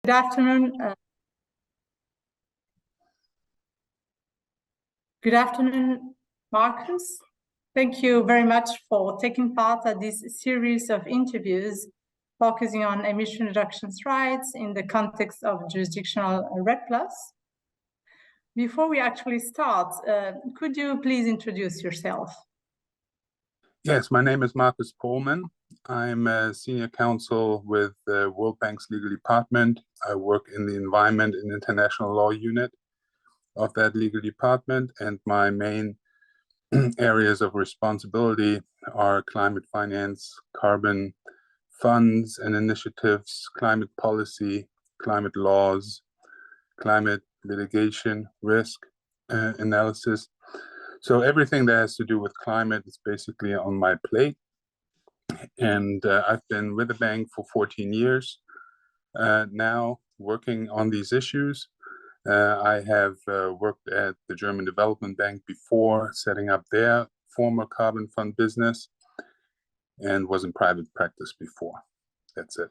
Good afternoon. Good afternoon, Markus. Thank you very much for taking part at this series of interviews focusing on emission reductions rights in the context of jurisdictional REDD+. Before we actually start, could you please introduce yourself? Yes, my name is Markus Pohlman. I'm a senior counsel with the World Bank's legal department. I work in the environment and international law unit of that legal department, and my main areas of responsibility are climate finance, carbon funds and initiatives, climate policy, climate laws, climate litigation, risk analysis. So everything that has to do with climate is basically on my plate. And I've been with the bank for 14 years now, working on these issues. I have worked at the German Development Bank before, setting up their former carbon fund business, and was in private practice before. That's it.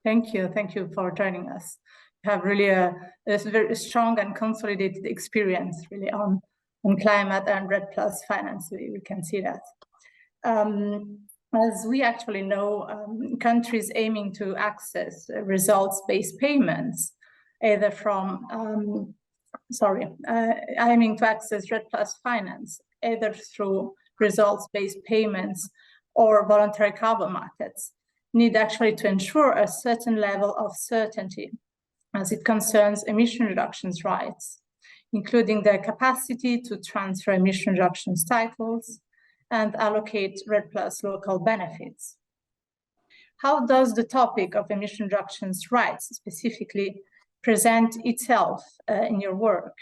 Thank you. Thank you for joining us. You have really a very strong and consolidated experience really on climate and REDD+ finance. We can see that. As we actually know, countries aiming to access results-based payments, either from, aiming to access REDD+ finance, either through results-based payments or voluntary carbon markets, need actually to ensure a certain level of certainty as it concerns emission reductions rights, including their capacity to transfer emission reductions titles and allocate REDD+ local benefits. How does the topic of emission reductions rights specifically present itself in your work?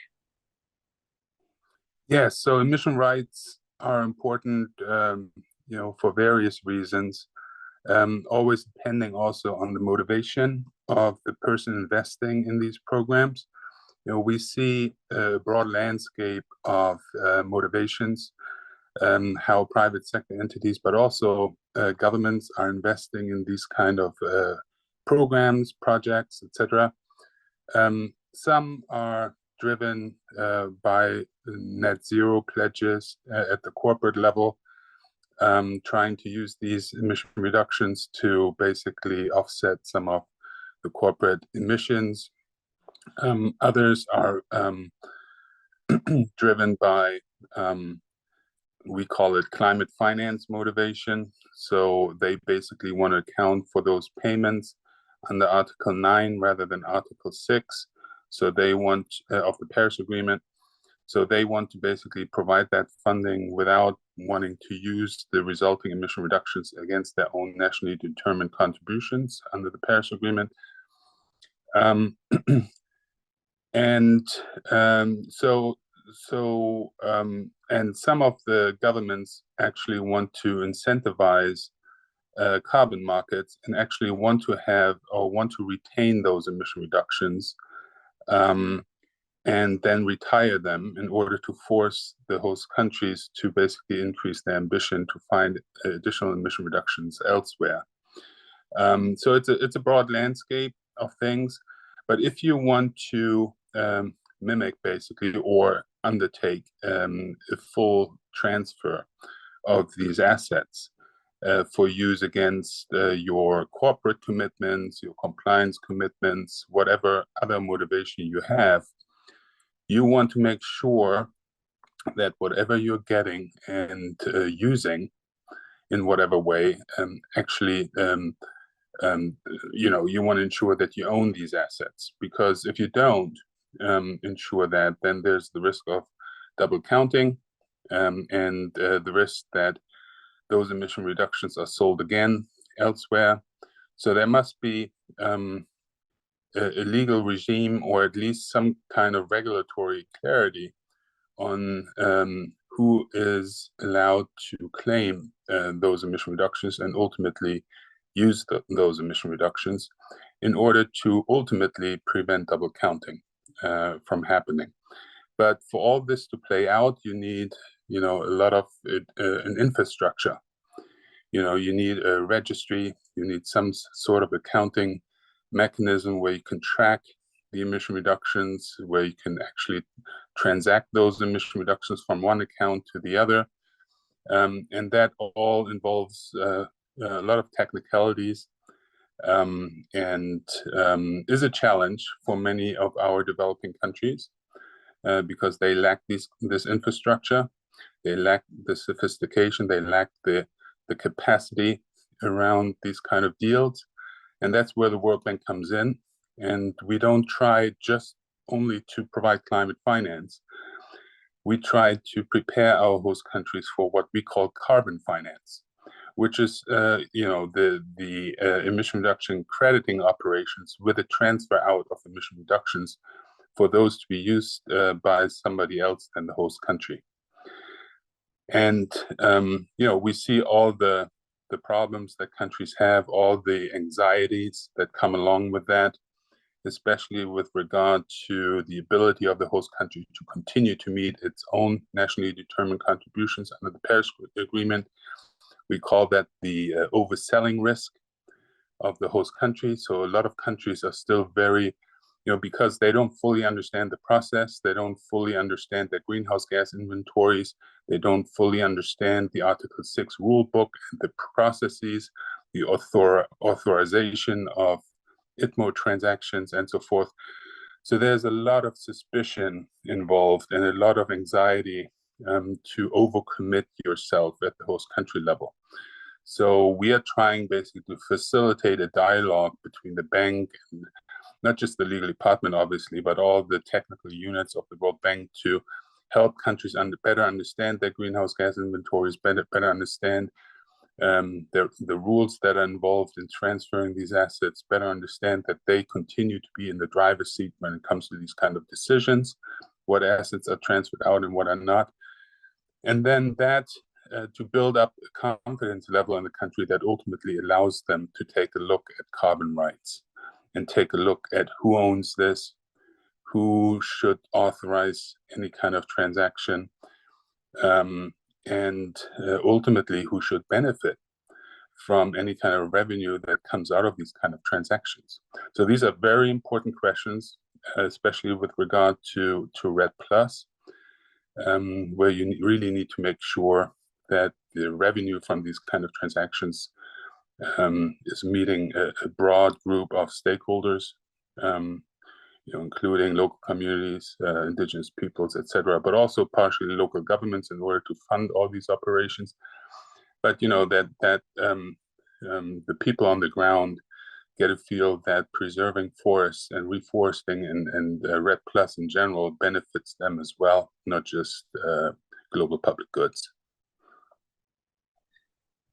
Yes, so emission rights are important, for various reasons, always depending also on the motivation of the person investing in these programs. We see a broad landscape of motivations, how private sector entities, but also governments are investing in these kind of programs, projects, etc. Some are driven by net zero pledges at the corporate level, trying to use these emission reductions to basically offset some of the corporate emissions. Others are driven by, we call it climate finance motivation. So they basically want to account for those payments under Article 9 rather than Article 6. So they want, of the Paris Agreement, so they want to basically provide that funding without wanting to use the resulting emission reductions against their own nationally determined contributions under the Paris Agreement. And some of the governments actually want to incentivize carbon markets and actually want to have or want to retain those emission reductions and then retire them in order to force the host countries to basically increase their ambition to find additional emission reductions elsewhere. So it's a broad landscape of things, but if you want to mimic basically or undertake a full transfer of these assets for use against your corporate commitments, your compliance commitments, whatever other motivation you have, you want to make sure that whatever you're getting and using in whatever way, actually, you want to ensure that you own these assets, because if you don't ensure that, then there's the risk of double counting and the risk that those emission reductions are sold again elsewhere. So there must be a legal regime, or at least some kind of regulatory clarity on who is allowed to claim those emission reductions and ultimately use those emission reductions in order to ultimately prevent double counting from happening. But for all this to play out, you need, a lot of an infrastructure. You need a registry, you need some sort of accounting mechanism where you can track the emission reductions, where you can actually transact those emission reductions from one account to the other. And that all involves a lot of technicalities and is a challenge for many of our developing countries because they lack this infrastructure, they lack the sophistication, they lack the capacity around these kind of deals. And that's where the World Bank comes in. And we don't try just only to provide climate finance. We try to prepare our host countries for what we call carbon finance, which is, the emission reduction crediting operations with a transfer out of emission reductions for those to be used by somebody else than the host country. And, we see all the problems that countries have, all the anxieties that come along with that, especially with regard to the ability of the host country to continue to meet its own nationally determined contributions under the Paris Agreement. We call that the overselling risk of the host country. So a lot of countries are still very, because they don't fully understand the process, they don't fully understand their greenhouse gas inventories, they don't fully understand the Article 6 rule book and the processes, the authorization of ITMO transactions and so forth. So there's a lot of suspicion involved and a lot of anxiety to overcommit yourself at the host country level. So we are trying basically to facilitate a dialogue between the bank and not just the legal department, obviously, but all the technical units of the World Bank to help countries better understand their greenhouse gas inventories, better understand the rules that are involved in transferring these assets, better understand that they continue to be in the driver's seat when it comes to these kind of decisions, what assets are transferred out and what are not. And then that to build up a confidence level in the country that ultimately allows them to take a look at carbon rights and take a look at who owns this, who should authorize any kind of transaction, and ultimately who should benefit from any kind of revenue that comes out of these kind of transactions. So these are very important questions, especially with regard to REDD+, where you really need to make sure that the revenue from these kind of transactions is meeting a broad group of stakeholders, including local communities, indigenous peoples, etc., but also partially local governments in order to fund all these operations. But that the people on the ground get a feel that preserving forests and reforesting and REDD+ in general benefits them as well, not just global public goods.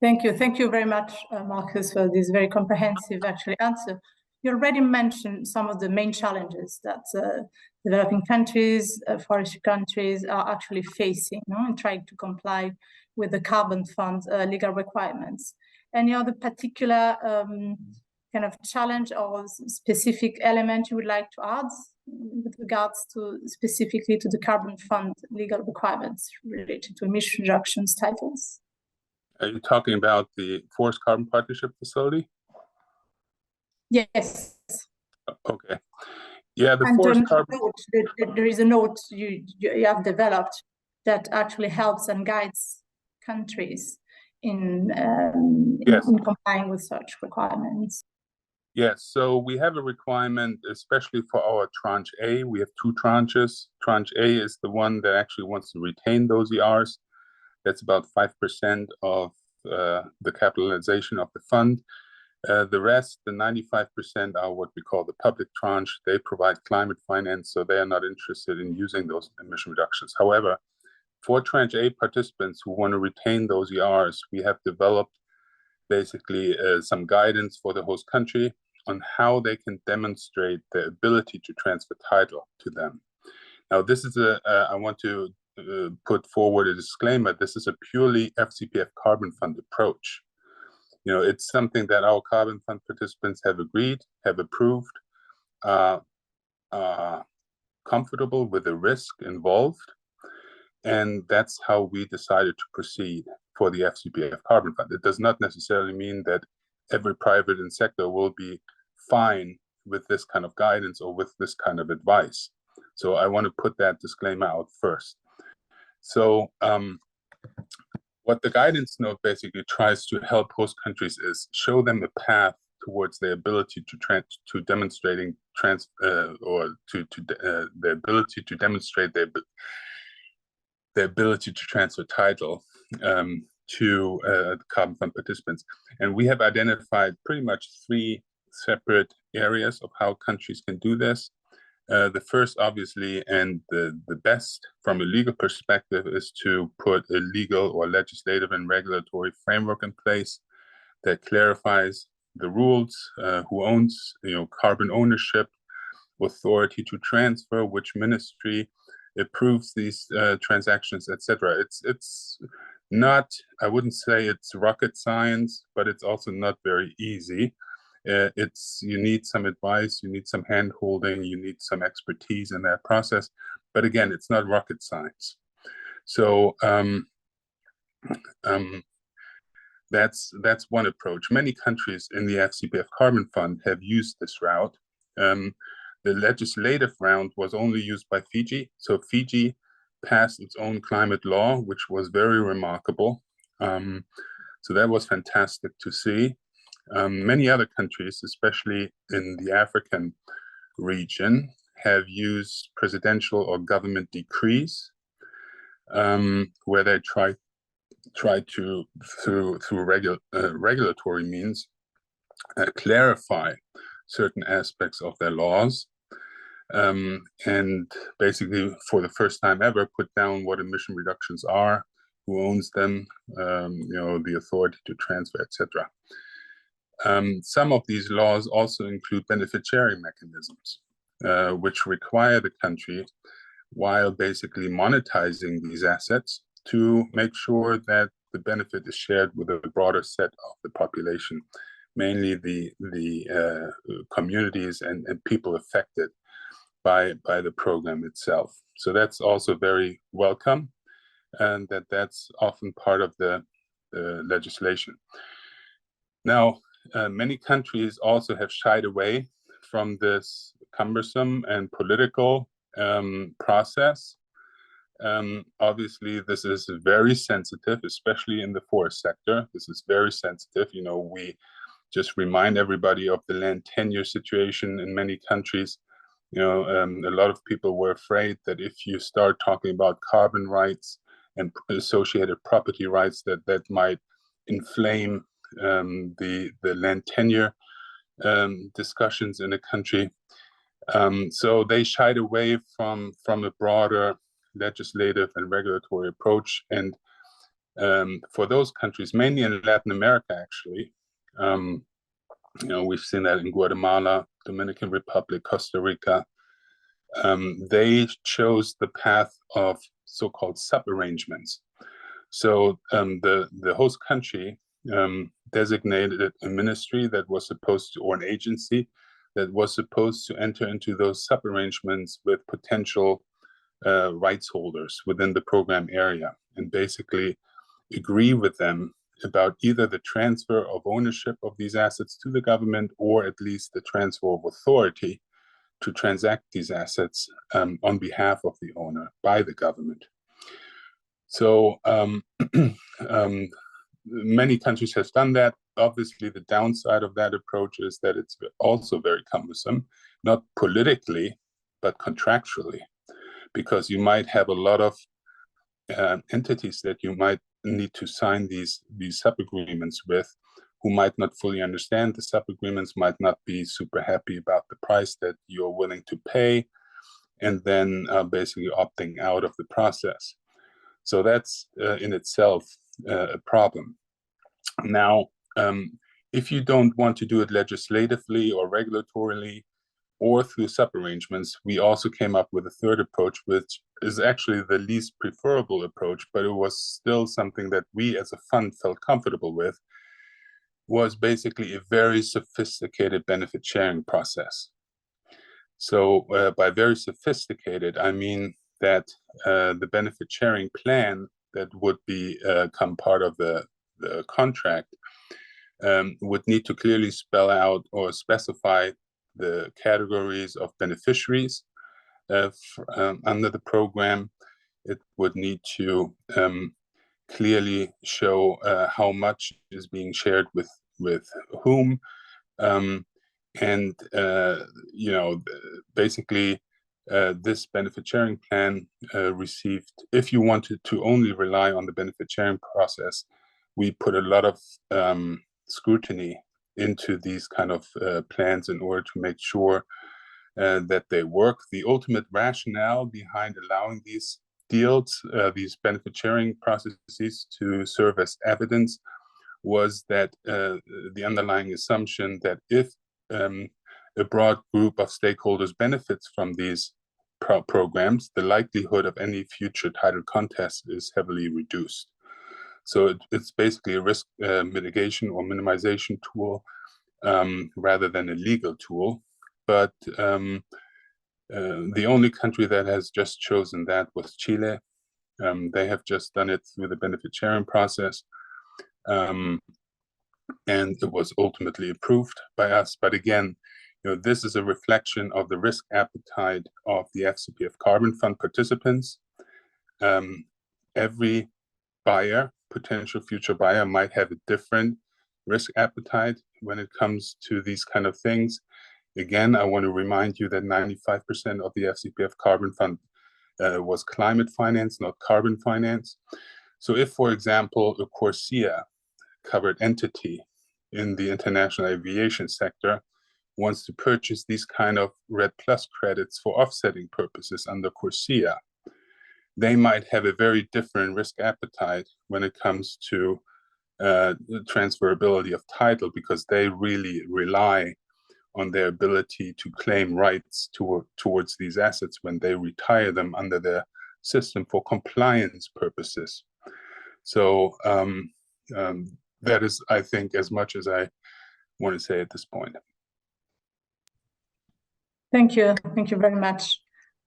Thank you very much, Markus, for this very comprehensive answer. You already mentioned some of the main challenges that developing countries, forestry countries are actually facing in trying to comply with the carbon fund legal requirements. Any other particular kind of challenge or specific element you would like to add with regards to specifically to the carbon fund legal requirements related to emission reductions titles? Are you talking about the Forest Carbon Partnership Facility? Yes. Okay. Yeah, the Forest Carbon... There is a note you have developed that actually helps and guides countries in complying with such requirements. Yes, so we have a requirement, especially for our Tranche A. We have two tranches. Tranche A is the one that actually wants to retain those ERs. That's about 5% of the capitalization of the fund. The rest, the 95%, are what we call the public tranche. They provide climate finance, so they are not interested in using those emission reductions. However, for Tranche A participants who want to retain those ERs, we have developed basically some guidance for the host country on how they can demonstrate the ability to transfer title to them. Now, this is I want to put forward a disclaimer. This is a purely FCPF carbon fund approach. It's something that our carbon fund participants have agreed, have approved, comfortable with the risk involved. And that's how we decided to proceed for the FCPF carbon fund. It does not necessarily mean that every private sector will be fine with this kind of guidance or with this kind of advice. So I want to put that disclaimer out first. So what the guidance note basically tries to help host countries is show them a path towards their ability to demonstrating the ability to demonstrate their ability to transfer title to carbon fund participants. And we have identified pretty much 3 separate areas of how countries can do this. The first, obviously, and the best from a legal perspective, is to put a legal or legislative and regulatory framework in place that clarifies the rules, who owns, carbon ownership, authority to transfer, which ministry approves these transactions, etc. It's not, I wouldn't say it's rocket science, but it's also not very easy. You need some advice, you need some hand-holding, you need some expertise in that process. But again, it's not rocket science. So that's one approach. Many countries in the FCPF Carbon Fund have used this route. The legislative round was only used by Fiji. So Fiji passed its own climate law, which was very remarkable. So that was fantastic to see. Many other countries, especially in the African region, have used presidential or government decrees, where they try to, through regulatory means, clarify certain aspects of their laws, and basically, for the first time ever, put down what emission reductions are, who owns them, the authority to transfer, etc. Some of these laws also include benefit sharing mechanisms, which require the country, while basically monetizing these assets, to make sure that the benefit is shared with a broader set of the population, mainly the communities and people affected by the program itself. So that's also very welcome, and that's often part of the legislation. Now, many countries also have shied away from this cumbersome and political process. Obviously, this is very sensitive, especially in the forest sector. This is very sensitive. We just remind everybody of the land tenure situation in many countries. A lot of people were afraid that if you start talking about carbon rights and associated property rights, that might inflame the land tenure discussions in a country. So they shied away from a broader legislative and regulatory approach. And for those countries, mainly in Latin America, actually, we've seen that in Guatemala, Dominican Republic, Costa Rica. They chose the path of so-called sub-arrangements. So the host country designated a ministry that was supposed to, or an agency that was supposed to enter into those sub-arrangements with potential rights holders within the program area, and basically agree with them about either the transfer of ownership of these assets to the government, or at least the transfer of authority to transact these assets on behalf of the owner by the government. So many countries have done that. Obviously, the downside of that approach is that it's also very cumbersome, not politically, but contractually, because you might have a lot of entities that you might need to sign these sub-agreements with, who might not fully understand the sub-agreements, might not be super happy about the price that you're willing to pay, and then basically opting out of the process. So that's in itself a problem. Now, if you don't want to do it legislatively or regulatorily or through sub-arrangements, we also came up with a third approach, which is actually the least preferable approach, but it was still something that we as a fund felt comfortable with, was basically a very sophisticated benefit sharing process. So by very sophisticated, I mean that the benefit sharing plan that would become part of the contract would need to clearly spell out or specify the categories of beneficiaries under the program. It would need to clearly show how much is being shared with whom, and basically this benefit sharing plan received, if you wanted to only rely on the benefit sharing process, we put a lot of scrutiny into these kind of plans in order to make sure that they work. The ultimate rationale behind allowing these deals, these benefit sharing processes to serve as evidence, was that the underlying assumption that if a broad group of stakeholders benefits from these programs, the likelihood of any future title contest is heavily reduced. So it's basically a risk mitigation or minimization tool rather than a legal tool. But the only country that has just chosen that was Chile. They have just done it through the benefit sharing process. And it was ultimately approved by us. But again, this is a reflection of the risk appetite of the FCPF Carbon Fund participants. Every buyer, potential future buyer, might have a different risk appetite when it comes to these kind of things. Again, I want to remind you that 95% of the FCPF Carbon Fund was climate finance, not carbon finance. So if, for example, a CORSIA covered entity in the international aviation sector wants to purchase these kind of REDD+ credits for offsetting purposes under CORSIA, they might have a very different risk appetite when it comes to the transferability of title, because they really rely on their ability to claim rights towards these assets when they retire them under their system for compliance purposes. So that is, I think, as much as I want to say at this point. Thank you very much.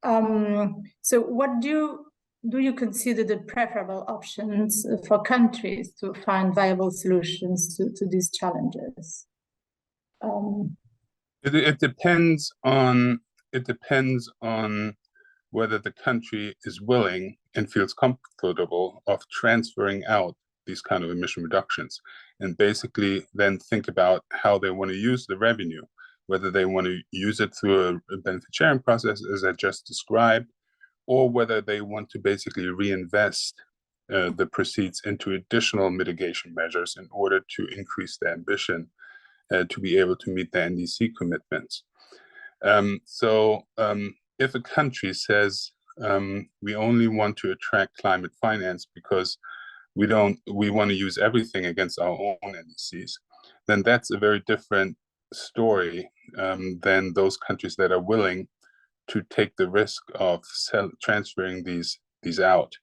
So what do you consider the preferable options for countries to find viable solutions to these challenges? It depends on whether the country is willing and feels comfortable of transferring out these kind of emission reductions, and basically then think about how they want to use the revenue, whether they want to use it through a benefit sharing process, as I just described, or whether they want to basically reinvest the proceeds into additional mitigation measures in order to increase their ambition to be able to meet their NDC commitments. If a country says we only want to attract climate finance because we want to use everything against our own NDCs, then that's a very different story than those countries that are willing to take the risk of transferring these out.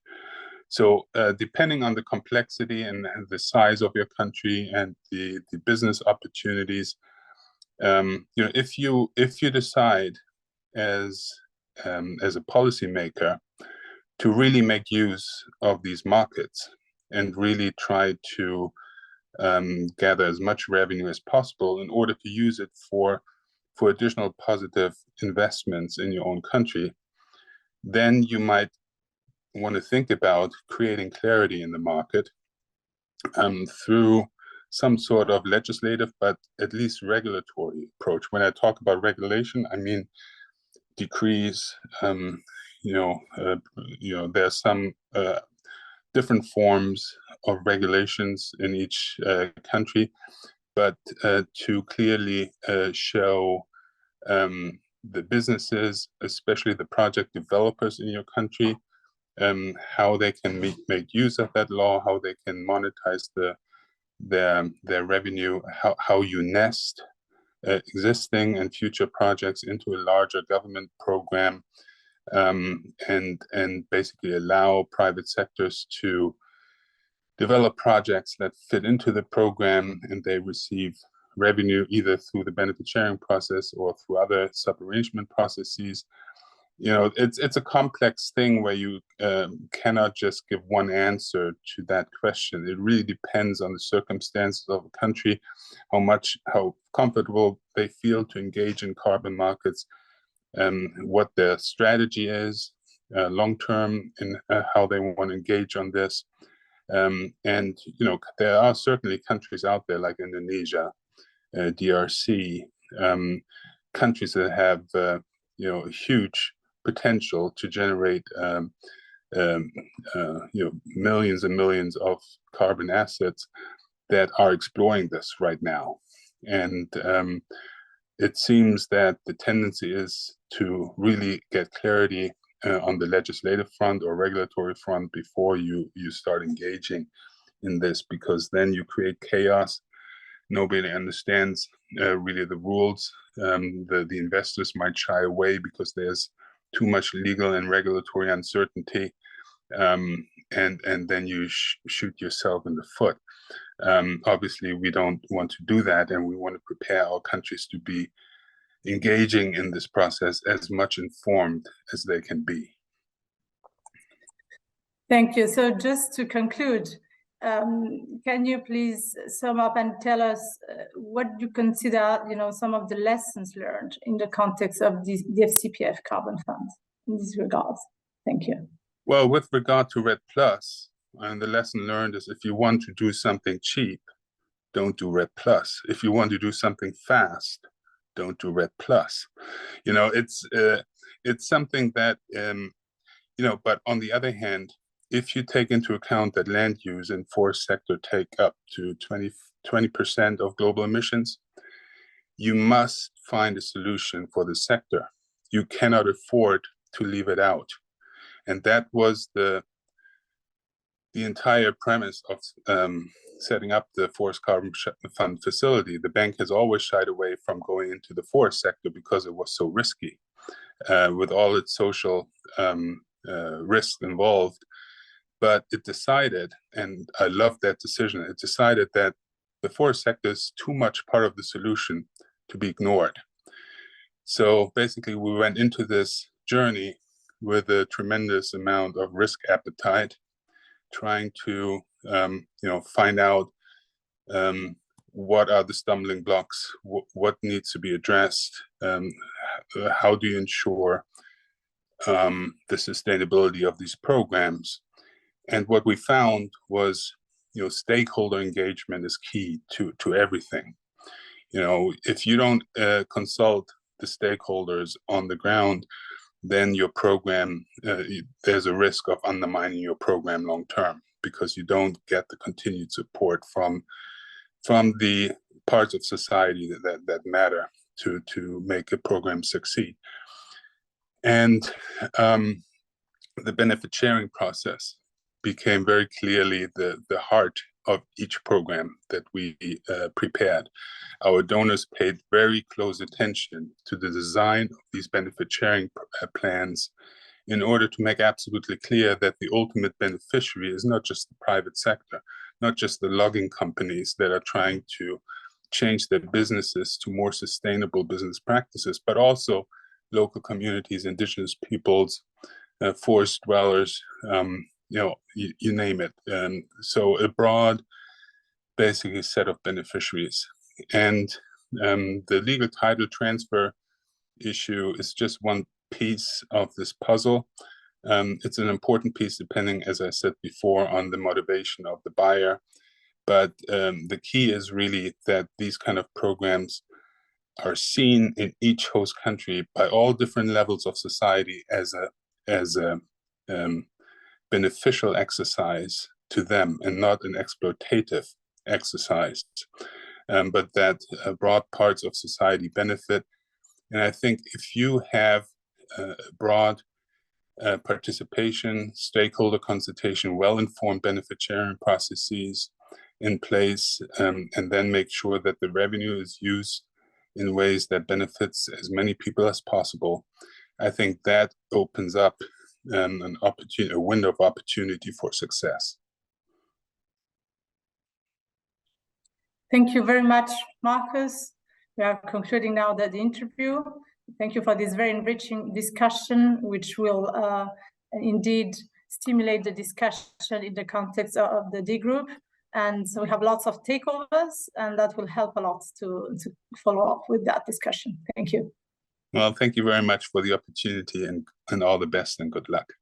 So depending on the complexity and the size of your country and the business opportunities, if you decide as a policymaker to really make use of these markets and really try to gather as much revenue as possible in order to use it for additional positive investments in your own country, then you might want to think about creating clarity in the market through some sort of legislative, but at least regulatory approach. When I talk about regulation, I mean decrees. There are some different forms of regulations in each country, but to clearly show the businesses, especially the project developers in your country, how they can make use of that law, how they can monetize their revenue, how you nest existing and future projects into a larger government program, and basically allow private sectors to develop projects that fit into the program, and they receive revenue either through the benefit sharing process or through other sub-arrangement processes. it's a complex thing where you cannot just give one answer to that question. It really depends on the circumstances of a country, how comfortable they feel to engage in carbon markets, what their strategy is long-term in how they want to engage on this. And there are certainly countries out there like Indonesia, DRC, countries that have huge potential to generate millions and millions of carbon assets that are exploring this right now. And it seems that the tendency is to really get clarity on the legislative front or regulatory front before you start engaging in this, because then you create chaos. Nobody understands really the rules. The investors might shy away because there's too much legal and regulatory uncertainty, and then you shoot yourself in the foot. Obviously, we don't want to do that, and we want to prepare our countries to be engaging in this process as much informed as they can be. Thank you. So just to conclude, can you please sum up and tell us what you consider, some of the lessons learned in the context of the FCPF carbon fund in these regards? Thank you. Well, with regard to REDD+, and the lesson learned is if you want to do something cheap, don't do REDD+. If you want to do something fast, don't do REDD+. It's something that, but on the other hand, if you take into account that land use and forest sector take up to 20% of global emissions, you must find a solution for the sector. You cannot afford to leave it out. And that was the entire premise of setting up the Forest Carbon Fund facility. The bank has always shied away from going into the forest sector because it was so risky, with all its social risks involved. But it decided, and I love that decision, it decided that the forest sector is too much part of the solution to be ignored. So basically, we went into this journey with a tremendous amount of risk appetite, trying to find out what are the stumbling blocks, what needs to be addressed, how do you ensure the sustainability of these programs. And what we found was, stakeholder engagement is key to everything. If you don't consult the stakeholders on the ground, then your program, there's a risk of undermining your program long term, because you don't get the continued support from the parts of society that matter to make a program succeed. And the benefit sharing process became very clearly the heart of each program that we prepared. Our donors paid very close attention to the design of these benefit sharing plans in order to make absolutely clear that the ultimate beneficiary is not just the private sector, not just the logging companies that are trying to change their businesses to more sustainable business practices, but also local communities, indigenous peoples, forest dwellers, you name it. So a broad, basically, set of beneficiaries. And the legal title transfer issue is just one piece of this puzzle. It's an important piece depending, as I said before, on the motivation of the buyer. But the key is really that these kind of programs are seen in each host country by all different levels of society as a beneficial exercise to them and not an exploitative exercise, but that broad parts of society benefit. And I think if you have broad participation, stakeholder consultation, well-informed benefit sharing processes in place, and then make sure that the revenue is used in ways that benefits as many people as possible, I think that opens up a window of opportunity for success. Thank you very much, Markus. We are concluding now the interview. Thank you for this very enriching discussion, which will indeed stimulate the discussion in the context of the D group. And so we have lots of takeovers, and that will help a lot to follow up with that discussion. Thank you. Well, thank you very much for the opportunity, and all the best and good luck.